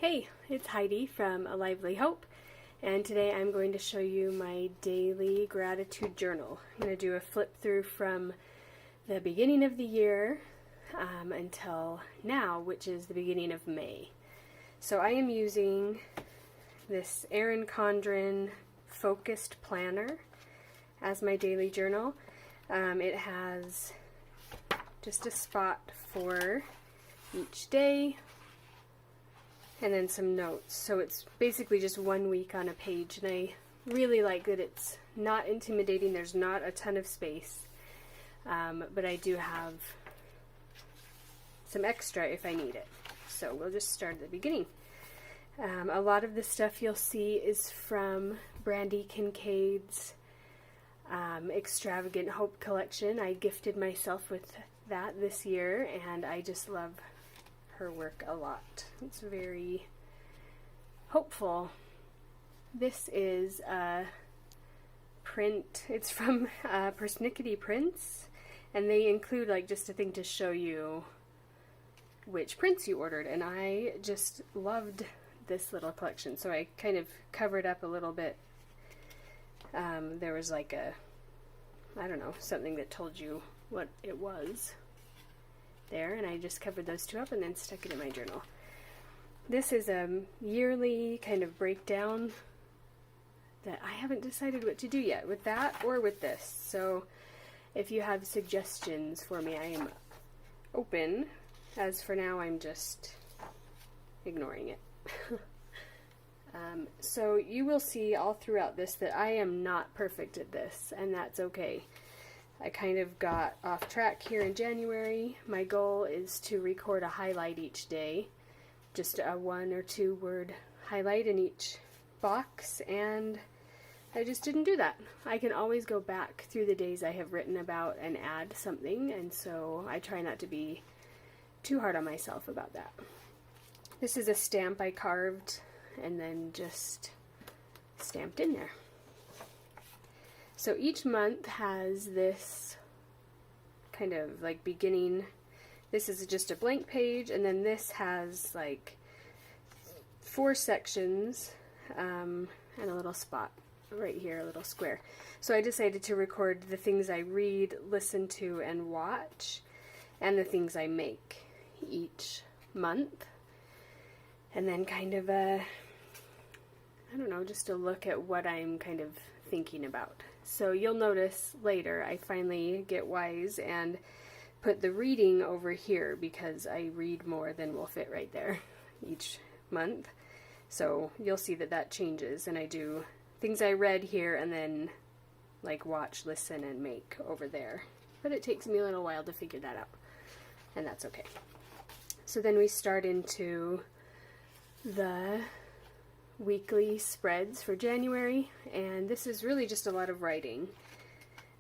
Hey, it's Heidi from A Lively Hope, and today I'm going to show you my daily gratitude journal. I'm going to do a flip through from the beginning of the year until now, which is the beginning of May. So I am using this Erin Condren focused planner as my daily journal. It has just a spot for each day, and then some notes. So it's basically just 1 week on a page, and I really like that it's not intimidating. There's not a ton of space, but I do have some extra if I need it. So we'll just start at the beginning. A lot of the stuff you'll see is from Brandy Kincaid's Extravagant Hope collection. I gifted myself with that this year, and I just love her work a lot. It's very hopeful. This is a print. It's from Persnickety Prints, and they include like just a thing to show you which prints you ordered, and I just loved this little collection, so I kind of covered up a little bit. There was like a, I don't know, something that told you what it was there, and I just covered those two up and then stuck it in my journal. This is a yearly kind of breakdown that I haven't decided what to do yet, with that or with this. So if you have suggestions for me, I am open. As for now, I'm just ignoring it. So you will see all throughout this that I am not perfect at this, and that's okay. I kind of got off track here in January. My goal is to record a highlight each day, just a 1 or 2 word highlight in each box, and I just didn't do that. I can always go back through the days I have written about and add something, and so I try not to be too hard on myself about that. This is a stamp I carved and then just stamped in there. So each month has this kind of like beginning. This is just a blank page, and then this has like 4 sections and a little spot right here, a little square. So I decided to record the things I read, listen to, and watch, and the things I make each month. And then kind of a, I don't know, just a look at what I'm kind of thinking about. So you'll notice later I finally get wise and put the reading over here because I read more than will fit right there each month. So you'll see that that changes, and I do things I read here and then like watch, listen, and make over there. But it takes me a little while to figure that out, and that's okay. So then we start into the weekly spreads for January, and this is really just a lot of writing.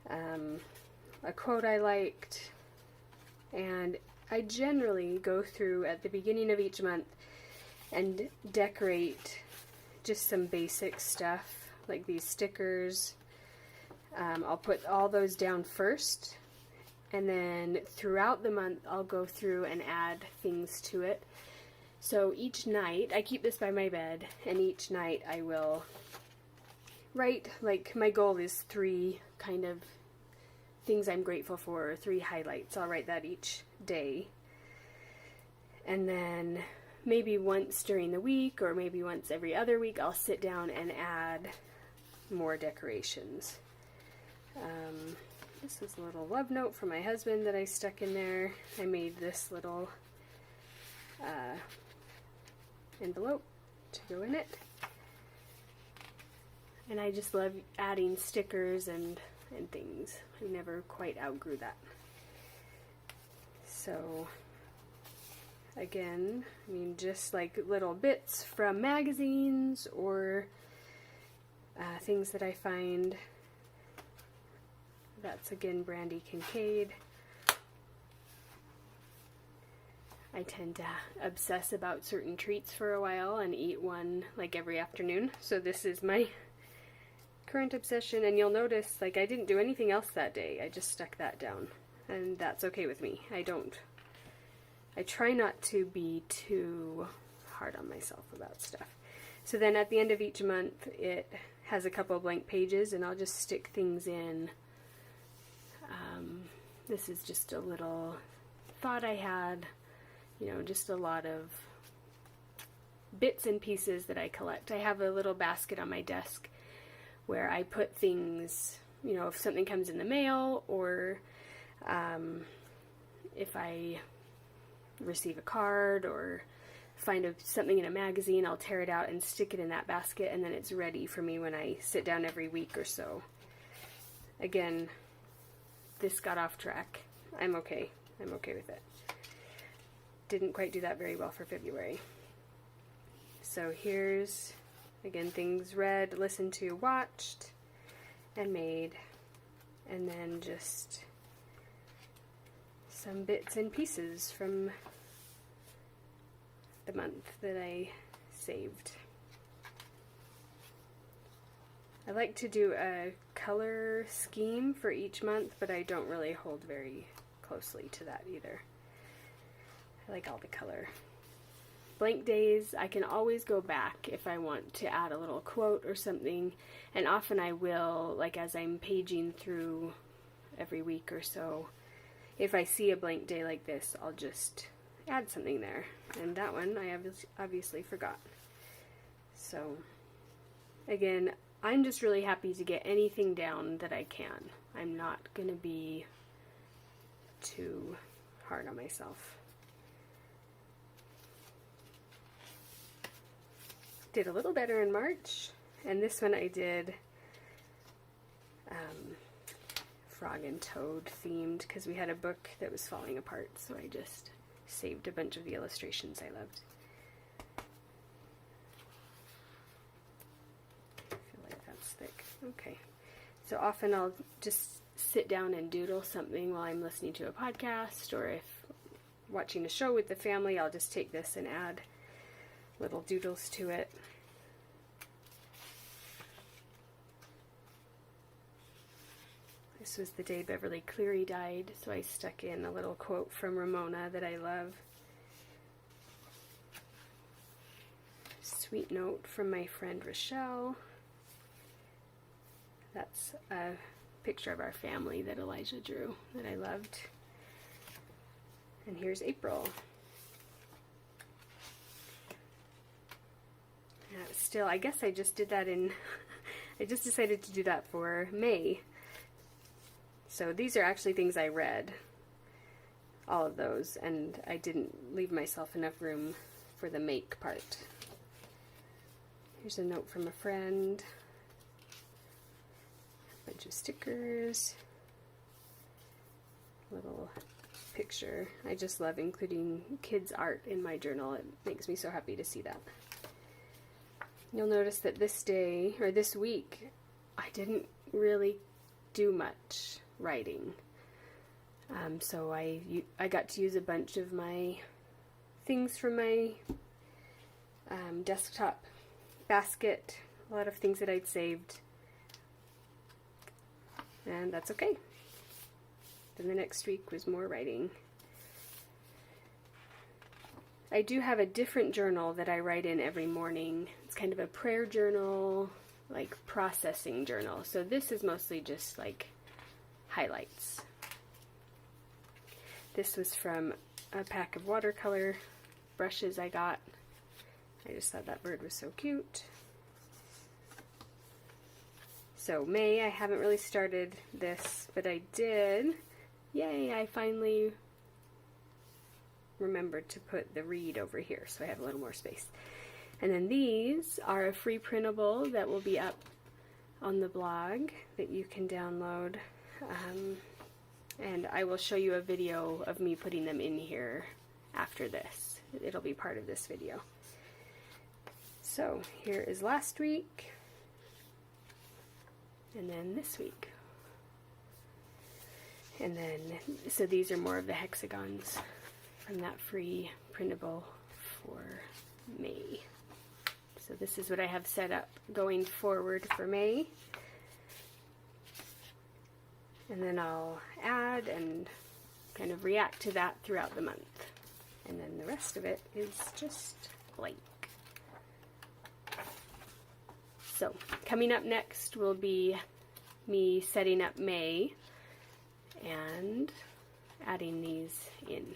A quote I liked, and I generally go through at the beginning of each month and decorate just some basic stuff like these stickers. I'll put all those down first, and then throughout the month I'll go through and add things to it. So each night, I keep this by my bed, and each night I will write, like my goal is 3 kind of things I'm grateful for, or 3 highlights. I'll write that each day. And then maybe once during the week, or maybe once every other week, I'll sit down and add more decorations. This is a little love note from my husband that I stuck in there. I made this little envelope to go in it, and I just love adding stickers and things. I never quite outgrew that. So again, I mean, just like little bits from magazines or things that I find. That's again Brandy Kincaid. I tend to obsess about certain treats for a while and eat one like every afternoon. So this is my current obsession, and you'll notice like I didn't do anything else that day. I just stuck that down, and that's okay with me. I try not to be too hard on myself about stuff. So then at the end of each month, it has a couple of blank pages, and I'll just stick things in. This is just a little thought I had, you know, just a lot of bits and pieces that I collect. I have a little basket on my desk where I put things, you know, if something comes in the mail, or if I receive a card or find something in a magazine, I'll tear it out and stick it in that basket, and then it's ready for me when I sit down every week or so. Again, this got off track. I'm okay. I'm okay with it. Didn't quite do that very well for February. So here's, again, things read, listened to, watched, and made, and then just some bits and pieces from the month that I saved. I like to do a color scheme for each month, but I don't really hold very closely to that either. I like all the color. Blank days, I can always go back if I want to add a little quote or something, and often I will, like as I'm paging through every week or so, if I see a blank day like this, I'll just add something there. And that one I obviously forgot. So, again, I'm just really happy to get anything down that I can. I'm not going to be too hard on myself. Did a little better in March, and this one I did frog and toad themed because we had a book that was falling apart, so I just saved a bunch of the illustrations I loved. I feel like that's thick. Okay, so often I'll just sit down and doodle something while I'm listening to a podcast, or if watching a show with the family, I'll just take this and add little doodles to it. This was the day Beverly Cleary died, so I stuck in a little quote from Ramona that I love. Sweet note from my friend Rochelle. That's a picture of our family that Elijah drew that I loved. And here's April. Still, I guess I just did that in, I just decided to do that for May. So these are actually things I read, all of those, and I didn't leave myself enough room for the make part. Here's a note from a friend, a bunch of stickers, little picture. I just love including kids' art in my journal. It makes me so happy to see that. You'll notice that this day, or this week, I didn't really do much writing. So I got to use a bunch of my things from my desktop basket, a lot of things that I'd saved, and that's okay. Then the next week was more writing. I do have a different journal that I write in every morning. It's kind of a prayer journal, like processing journal. So this is mostly just like highlights. This was from a pack of watercolor brushes I got. I just thought that bird was so cute. So May, I haven't really started this, but I did. Yay, I finally remembered to put the read over here, so I have a little more space. And then these are a free printable that will be up on the blog that you can download. And I will show you a video of me putting them in here after this. It'll be part of this video. So here is last week, and then this week. And then, so these are more of the hexagons from that free printable for May. So this is what I have set up going forward for May. And then I'll add and kind of react to that throughout the month. And then the rest of it is just blank. So, coming up next will be me setting up May and adding these in.